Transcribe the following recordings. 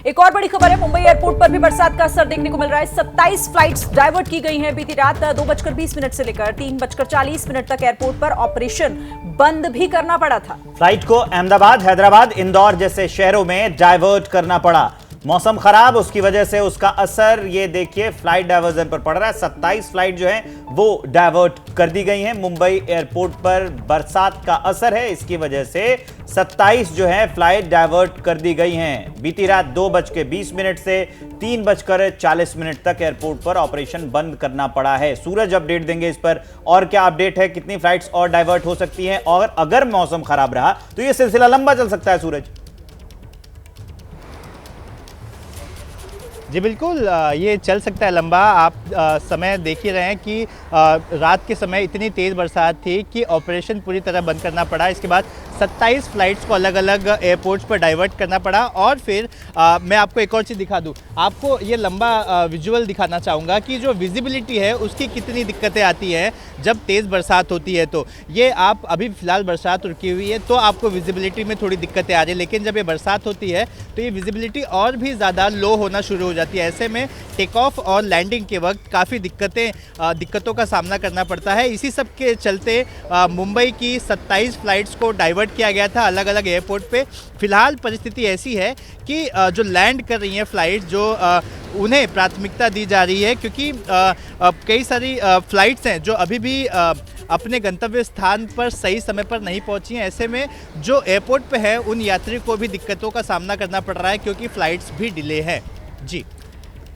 एक और बड़ी खबर है, मुंबई एयरपोर्ट पर भी बरसात का असर देखने को मिल रहा है। 27 फ्लाइट्स डाइवर्ट की गई हैं बीती रात 2:20 से लेकर 3:40 तक एयरपोर्ट पर ऑपरेशन बंद भी करना पड़ा था। फ्लाइट को अहमदाबाद, हैदराबाद, इंदौर जैसे शहरों में डाइवर्ट करना पड़ा। मौसम खराब, उसकी वजह से उसका असर ये देखिए फ्लाइट डाइवर्जन पर पड़ रहा है। 27 फ्लाइट जो है वो डाइवर्ट कर दी गई हैं। मुंबई एयरपोर्ट पर बरसात का असर है, इसकी वजह से 27 जो है फ्लाइट डाइवर्ट कर दी गई हैं। बीती रात 2:20 से 3:40 तक एयरपोर्ट पर ऑपरेशन बंद करना पड़ा है। सूरज अपडेट देंगे इस पर, और क्या अपडेट है, कितनी फ्लाइट्स और डाइवर्ट हो सकती हैं, और अगर मौसम खराब रहा तो यह सिलसिला लंबा चल सकता है। सूरज जी बिल्कुल, ये चल सकता है लंबा। आप समय देख ही रहे हैं कि रात के समय इतनी तेज़ बरसात थी कि ऑपरेशन पूरी तरह बंद करना पड़ा। इसके बाद 27 फ्लाइट्स को अलग अलग एयरपोर्ट्स पर डाइवर्ट करना पड़ा। और फिर मैं आपको एक और चीज़ दिखा दूं, आपको ये लंबा विजुअल दिखाना चाहूँगा कि जो विजिबिलिटी है उसकी कितनी दिक्कतें आती हैं जब तेज़ बरसात होती है। तो ये आप अभी फ़िलहाल बरसात रुकी हुई है तो आपको विजिबिलिटी में थोड़ी दिक्कतें आ रही है, लेकिन जब ये बरसात होती है तो ये विजिबिलिटी और भी ज़्यादा लो होना शुरू हो जाती है। ऐसे में टेक ऑफ और लैंडिंग के वक्त काफ़ी दिक्कतों का सामना करना पड़ता है। इसी सब के चलते मुंबई की 27 फ्लाइट्स को डाइवर्ट किया गया था अलग अलग एयरपोर्ट पे। फिलहाल परिस्थिति ऐसी है कि जो लैंड कर रही हैं फ़्लाइट, जो उन्हें प्राथमिकता दी जा रही है, क्योंकि कई सारी फ़्लाइट्स हैं जो अभी भी अपने गंतव्य स्थान पर सही समय पर नहीं पहुंची हैं। ऐसे में जो एयरपोर्ट पे है उन यात्रियों को भी दिक्कतों का सामना करना पड़ रहा है, क्योंकि फ़्लाइट्स भी डिले हैं। जी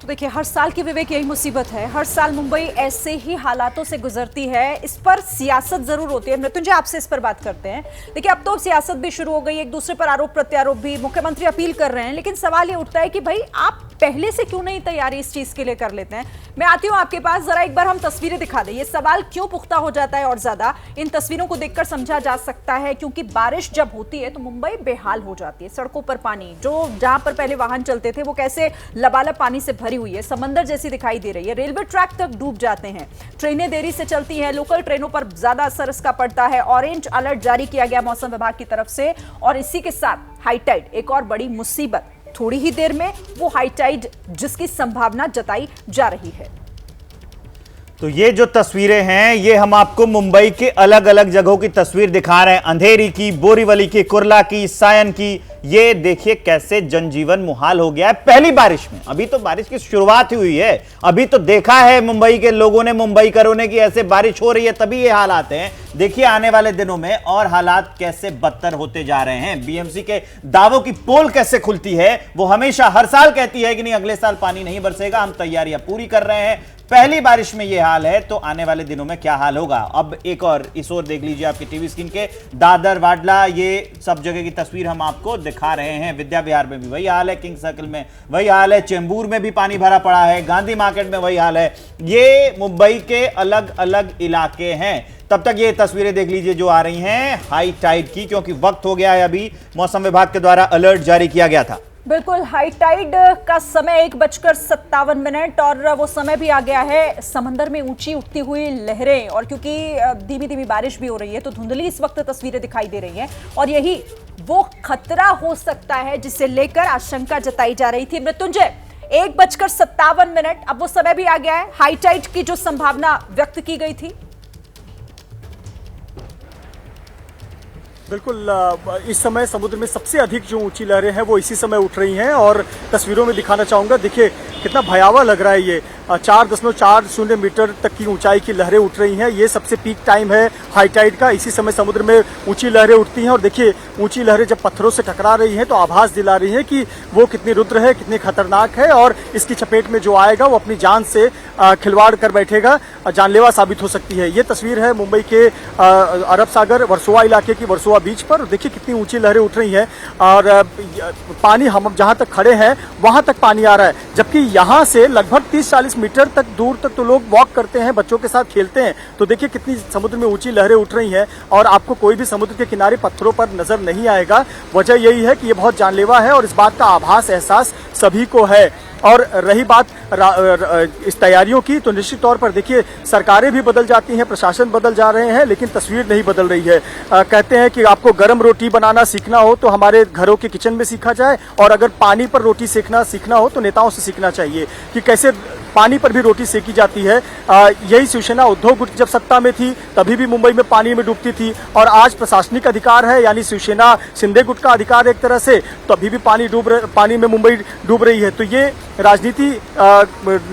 तो देखिए, हर साल की विवेक यही मुसीबत है, हर साल मुंबई ऐसे ही हालातों से गुजरती है। इस पर सियासत जरूर होती है। मृत्युंजय, आपसे इस पर बात करते हैं। देखिए, अब तो सियासत भी शुरू हो गई, एक दूसरे पर आरोप प्रत्यारोप भी, मुख्यमंत्री अपील कर रहे हैं, लेकिन सवाल ये उठता है कि भाई आप पहले से क्यों नहीं तैयारी इस चीज के लिए कर लेते हैं। मैं आती हूं आपके पास, जरा एक बार हम तस्वीरें दिखा दें। ये सवाल क्यों पुख्ता हो जाता है, और ज्यादा इन तस्वीरों को देखकर समझा जा सकता है, क्योंकि बारिश जब होती है तो मुंबई बेहाल हो जाती है। सड़कों पर पानी, जो जहां पर पहले वाहन चलते थे वो कैसे लबालब पानी से भरी हुई है, समंदर जैसी दिखाई दे रही है। रेलवे ट्रैक तक डूब जाते हैं, ट्रेनें देरी से चलती हैं, लोकल ट्रेनों पर ज्यादा असर इसका पड़ता है। ऑरेंज अलर्ट जारी किया गया मौसम विभाग की तरफ से, और इसी के साथ हाई टाइड, एक और बड़ी मुसीबत। थोड़ी ही देर में वो हाई टाइड जिसकी संभावना जताई जा रही है। तो ये जो तस्वीरें हैं ये हम आपको मुंबई के अलग अलग जगहों की तस्वीर दिखा रहे हैं, अंधेरी की, बोरीवली की, कुर्ला की, सायन की। ये देखिए कैसे जनजीवन मुहाल हो गया है पहली बारिश में। अभी तो बारिश की शुरुआत ही हुई है, अभी तो देखा है मुंबई के लोगों ने, मुंबई करों ने, कि ऐसे बारिश हो रही है तभी ये हालात हैं। देखिए आने वाले दिनों में और हालात कैसे बदतर होते जा रहे हैं। बीएमसी के दावों की पोल कैसे खुलती है। वो हमेशा हर साल कहती है कि नहीं अगले साल पानी नहीं बरसेगा, हम तैयारियां पूरी कर रहे हैं। पहली बारिश में यह हाल है तो आने वाले दिनों में क्या हाल होगा। अब एक और इस ओर देख लीजिए आपकी टीवी स्क्रीन के, दादर, वाडला, ये सब जगह की तस्वीर हम आपको दिखा रहे हैं। विद्या विहार में भी वही हाल है, किंग सर्कल में वही हाल है, चेंबूर में भी पानी भरा पड़ा है, गांधी मार्केट में वही हाल है। ये मुंबई के अलग अलग इलाके हैं। तब तक ये तस्वीरें देख लीजिए जो आ रही हैं हाई टाइड की, क्योंकि वक्त हो गया है, अभी मौसम विभाग के द्वारा अलर्ट जारी किया गया था। बिल्कुल, हाई टाइड का समय 1:57, और वो समय भी आ गया है समंदर में ऊंची उठती हुई लहरें। और क्योंकि धीमी धीमी बारिश भी हो रही है तो धुंधली इस वक्त तस्वीरें दिखाई दे रही हैं, और यही वो खतरा हो सकता है जिसे लेकर आशंका जताई जा रही थी। मृत्युंजय, 1:57, अब वो समय भी आ गया है, हाई टाइड की जो संभावना व्यक्त की गई थी। बिल्कुल, इस समय समुद्र में सबसे अधिक जो ऊंची लहरें हैं वो इसी समय उठ रही हैं, और तस्वीरों में दिखाना चाहूँगा। देखिए कितना भयावह लग रहा है। ये 4.40 मीटर तक की ऊंचाई की लहरें उठ रही हैं। ये सबसे पीक टाइम है हाई टाइड का। इसी समय समुद्र में ऊंची लहरें उठती हैं, और देखिए ऊंची लहरें जब पत्थरों से टकरा रही हैं तो आभास दिला रही है कि वो कितनी रुद्र है, कितनी खतरनाक है, और इसकी चपेट में जो आएगा वो अपनी जान से खिलवाड़ कर बैठेगा, जानलेवा साबित हो सकती है। ये तस्वीर है मुंबई के अरब सागर वर्सोवा इलाके की, वर्सोवा बीच पर। देखिए कितनी ऊंची लहरें उठ रही हैं, और पानी हम जहां तक खड़े हैं वहां तक पानी आ रहा है, जबकि यहाँ से लगभग 30-40 मीटर तक दूर तक तो लोग वॉक करते हैं, बच्चों के साथ खेलते हैं। तो देखिए कितनी समुद्र में ऊंची लहरें उठ रही हैं और आपको कोई भी समुद्र के किनारे पत्थरों पर नजर नहीं आएगा। वजह यही है कि ये बहुत जानलेवा है और इस बात का आभास एहसास सभी को है। और रही बात इस तैयारियों की, तो निश्चित तौर पर देखिए सरकारें भी बदल जाती हैं, प्रशासन बदल जा रहे हैं, लेकिन तस्वीर नहीं बदल रही है। कहते हैं कि आपको गर्म रोटी बनाना सीखना हो तो हमारे घरों के किचन में सीखा जाए, और अगर पानी पर रोटी सीखना हो तो नेताओं से सीखना चाहिए कि कैसे पानी पर भी रोटी सेकी जाती है। यही शिवसेना उद्धव गुट जब सत्ता में थी तभी भी मुंबई में पानी में डूबती थी, और आज प्रशासनिक अधिकार है यानी शिवसेना शिंदे गुट का अधिकार एक तरह से, तो अभी भी पानी में मुंबई डूब रही है। तो ये राजनीति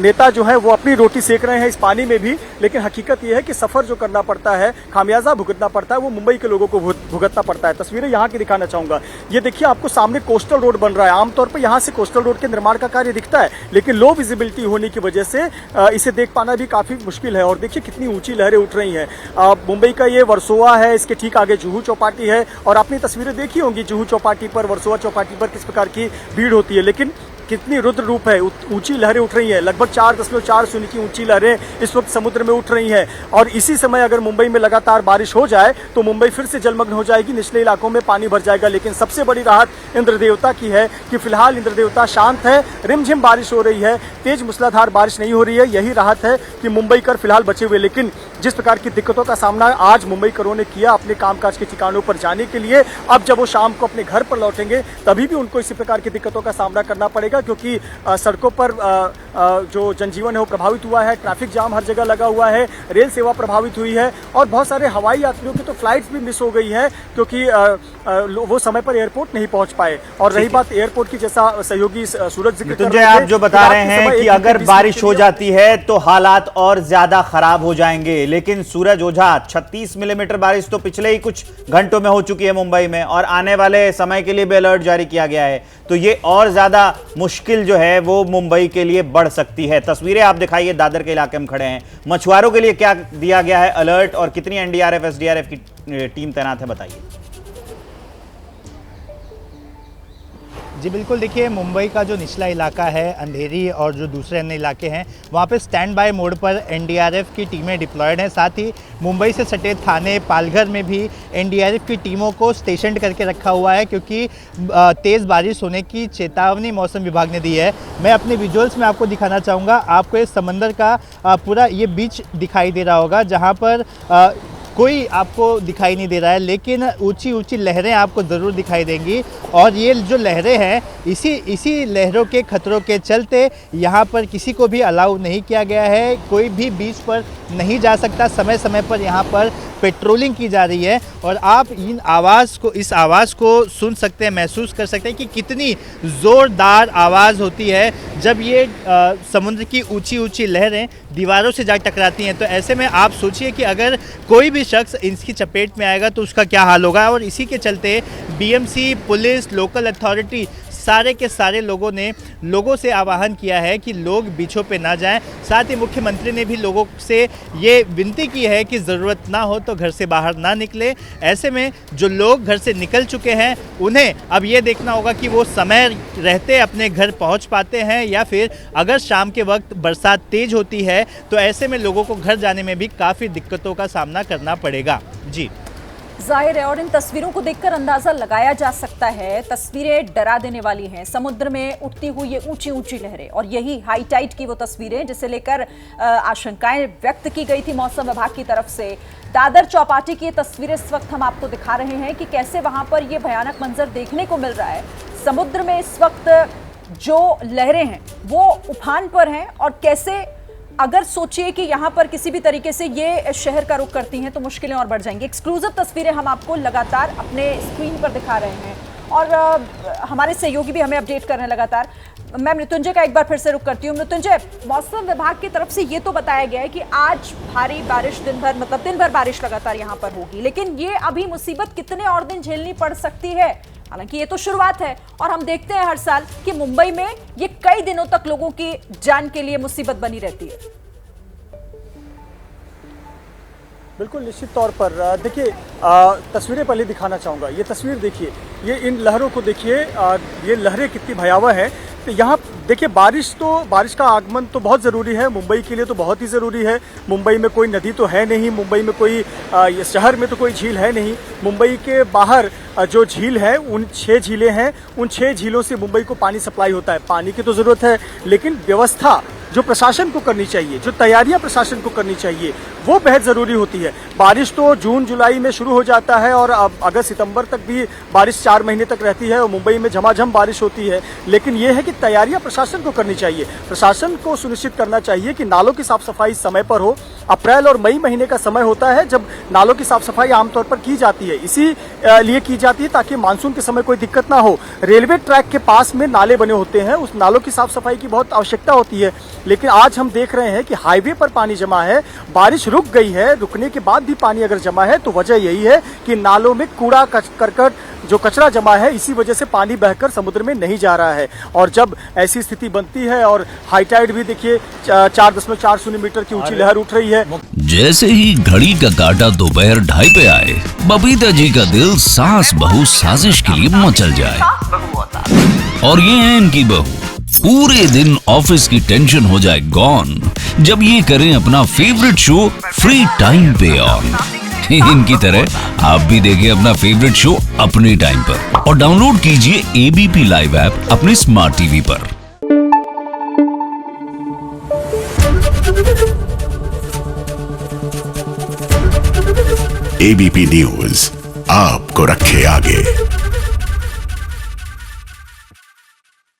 नेता जो है वो अपनी रोटी सेक रहे हैं इस पानी में भी, लेकिन हकीकत ये है कि सफर जो करना पड़ता है, खामियाजा भुगतना पड़ता है, वो मुंबई के लोगों को भुगतना पड़ता है। तस्वीरें यहाँ की दिखाना चाहूंगा। ये देखिए आपको सामने कोस्टल रोड बन रहा है। आमतौर पर यहाँ से कोस्टल रोड के निर्माण का कार्य दिखता है, लेकिन लो विजिबिलिटी होने की वजह से इसे देख पाना भी काफी मुश्किल है। और देखिए कितनी ऊंची लहरें उठ रही हैं। मुंबई का ये वर्सोवा है, इसके ठीक आगे जुहू चौपाटी है, और आपने तस्वीरें देखी होंगी जुहू चौपाटी पर, वर्सोवा चौपाटी पर किस प्रकार की भीड़ होती है। लेकिन कितनी रुद्र रूप है, ऊंची लहरें उठ रही हैं, लगभग 4.4 की ऊंची लहरें इस वक्त समुद्र में उठ रही हैं। और इसी समय अगर मुंबई में लगातार बारिश हो जाए तो मुंबई फिर से जलमग्न हो जाएगी, निचले इलाकों में पानी भर जाएगा। लेकिन सबसे बड़ी राहत इंद्र देवता की है कि फिलहाल इंद्र देवता शांत है, रिमझिम बारिश हो रही है, तेज मूसलाधार बारिश नहीं हो रही है। यही राहत है कि मुंबई कर फिलहाल बचे हुए। लेकिन जिस प्रकार की दिक्कतों का सामना आज मुंबई करों ने किया अपने कामकाज के ठिकानों पर जाने के लिए, अब जब वो शाम को अपने घर पर लौटेंगे तभी भी उनको इसी प्रकार की दिक्कतों का सामना करना पड़ेगा, क्योंकि सड़कों पर जो जनजीवन है वो प्रभावित हुआ है, ट्रैफिक जाम हर जगह लगा हुआ है, रेल सेवा प्रभावित हुई है, और बहुत सारे हवाई यात्रियों की तो फ्लाइट्स भी मिस हो गई है क्योंकि वो समय पर एयरपोर्ट नहीं पहुंच पाए। और रही बात एयरपोर्ट की, जैसा सहयोगी सूरज जिक्र कर रहे थे, आप जो बता रहे हैं कि अगर बारिश हो जाती है तो हालात और ज्यादा खराब हो जाएंगे, लेकिन सूरज ओझा 36 मिलीमीटर बारिश तो पिछले ही कुछ घंटों में हो चुकी है मुंबई में, और आने वाले समय के लिए भी अलर्ट जारी किया गया है। तो ये और ज्यादा मुश्किल जो है वो मुंबई के लिए बढ़ सकती है। तस्वीरें आप दिखाइए, दादर के इलाके में खड़े हैं। मछुआरों के लिए क्या दिया गया है अलर्ट, और कितनी एनडीआरएफ एसडीआरएफ की टीम तैनात है, बताइए। जी बिल्कुल, देखिए मुंबई का जो निचला इलाका है, अंधेरी और जो दूसरे अन्य इलाके हैं, वहाँ पे स्टैंड बाय मोड पर एनडीआरएफ की टीमें डिप्लॉयड हैं। साथ ही मुंबई से सटे थाने पालघर में भी एनडीआरएफ की टीमों को स्टेशन करके रखा हुआ है, क्योंकि तेज़ बारिश होने की चेतावनी मौसम विभाग ने दी है। मैं अपने विजुअल्स में आपको दिखाना चाहूँगा। आपको इस समंदर का पूरा ये बीच दिखाई दे रहा होगा, जहाँ पर कोई आपको दिखाई नहीं दे रहा है, लेकिन ऊंची ऊंची लहरें आपको ज़रूर दिखाई देंगी। और ये जो लहरें हैं, इसी लहरों के खतरों के चलते यहाँ पर किसी को भी अलाउ नहीं किया गया है, कोई भी बीच पर नहीं जा सकता। समय समय पर यहाँ पर पेट्रोलिंग की जा रही है, और आप इस आवाज़ को सुन सकते हैं, महसूस कर सकते हैं कि कितनी ज़ोरदार आवाज़ होती है जब ये समुद्र की ऊंची ऊंची लहरें दीवारों से जा टकराती हैं। तो ऐसे में आप सोचिए कि अगर कोई भी शख्स इसकी चपेट में आएगा तो उसका क्या हाल होगा। और इसी के चलते बीएमसी, पुलिस, लोकल अथॉरिटी, सारे के सारे लोगों से आह्वान किया है कि लोग बीचों पे ना जाएं। साथ ही मुख्यमंत्री ने भी लोगों से ये विनती की है कि ज़रूरत ना हो तो घर से बाहर ना निकले। ऐसे में जो लोग घर से निकल चुके हैं उन्हें अब ये देखना होगा कि वो समय रहते अपने घर पहुंच पाते हैं, या फिर अगर शाम के वक्त बरसात तेज़ होती है तो ऐसे में लोगों को घर जाने में भी काफ़ी दिक्कतों का सामना करना पड़ेगा। जी जाहिर है, और इन तस्वीरों को देखकर अंदाजा लगाया जा सकता है, तस्वीरें डरा देने वाली हैं। समुद्र में उठती हुई ये ऊंची ऊंची लहरें, और यही हाई टाइड की वो तस्वीरें जिसे लेकर आशंकाएं व्यक्त की गई थी मौसम विभाग की तरफ से। दादर चौपाटी की ये तस्वीरें इस वक्त हम आपको दिखा रहे हैं कि कैसे वहां पर ये भयानक मंजर देखने को मिल रहा है। समुद्र में इस वक्त जो लहरें हैं वो उफान पर हैं, और कैसे अगर सोचिए कि यहाँ पर किसी भी तरीके से ये शहर का रुख करती हैं तो मुश्किलें और बढ़ जाएंगी। एक्सक्लूसिव तस्वीरें हम आपको लगातार अपने स्क्रीन पर दिखा रहे हैं, और हमारे सहयोगी भी हमें अपडेट कर रहे हैं लगातार। मैं मृत्युंजय का एक बार फिर से रुख करती हूँ। मृत्युंजय, मौसम विभाग की तरफ से ये तो बताया गया है कि आज भारी बारिश दिन भर बारिश लगातार यहाँ पर होगी, लेकिन ये अभी मुसीबत कितने और दिन झेलनी पड़ सकती है? हालांकि ये तो शुरुआत है, और हम देखते हैं हर साल कि मुंबई में ये कई दिनों तक लोगों की जान के लिए मुसीबत बनी रहती है। बिल्कुल निश्चित तौर पर देखिए, तस्वीरें पहले दिखाना चाहूँगा। ये तस्वीर देखिए, ये इन लहरों को देखिए, ये लहरें कितनी भयावह हैं तो यहाँ देखिए बारिश का आगमन तो बहुत ज़रूरी है, मुंबई के लिए तो बहुत ही ज़रूरी है। मुंबई में कोई नदी तो है नहीं, मुंबई में कोई शहर में तो कोई झील है नहीं। मुंबई के बाहर जो झील है, उन 6 झीलें हैं, उन 6 झीलों से मुंबई को पानी सप्लाई होता है। पानी की तो ज़रूरत है, लेकिन व्यवस्था जो प्रशासन को करनी चाहिए, जो तैयारियां प्रशासन को करनी चाहिए, वो बेहद ज़रूरी होती है। बारिश तो जून जुलाई में शुरू हो जाता है और अब अगस्त सितंबर तक भी बारिश 4 महीने तक रहती है और मुंबई में झमाझम बारिश होती है। लेकिन ये है कि तैयारियां प्रशासन को करनी चाहिए। प्रशासन को सुनिश्चित करना चाहिए कि नालों की साफ सफाई समय पर हो। अप्रैल और मई महीने का समय होता है जब नालों की साफ सफाई आमतौर पर की जाती है, इसी लिए की जाती है ताकि मानसून के समय कोई दिक्कत ना हो। रेलवे ट्रैक के पास में नाले बने होते हैं, उस नालों की साफ सफाई की बहुत आवश्यकता होती है। लेकिन आज हम देख रहे हैं कि हाईवे पर पानी जमा है, बारिश रुक गई है, रुकने के बाद भी पानी अगर जमा है तो वजह यही है कि नालों में कूड़ा करकट जो कचरा जमा है, इसी वजह से पानी बहकर समुद्र में नहीं जा रहा है। और जब ऐसी स्थिति बनती है और हाई टाइड भी देखिए 4.40 मीटर की ऊंची लहर उठ रही है। जैसे ही घड़ी का काटा दोपहर 2:30 पे आए, बबीता जी का दिल सास बहू साजिश के लिए मचल जाए। और ये है इनकी बहू, पूरे दिन ऑफिस की टेंशन हो जाए गॉन जब ये करें अपना फेवरेट शो फ्री टाइम पे ऑन। इनकी तरह आप भी देखिए अपना फेवरेट शो अपने टाइम पर और डाउनलोड कीजिए एबीपी लाइव ऐप अपने स्मार्ट टीवी पर। एबीपी न्यूज आपको रखे आगे।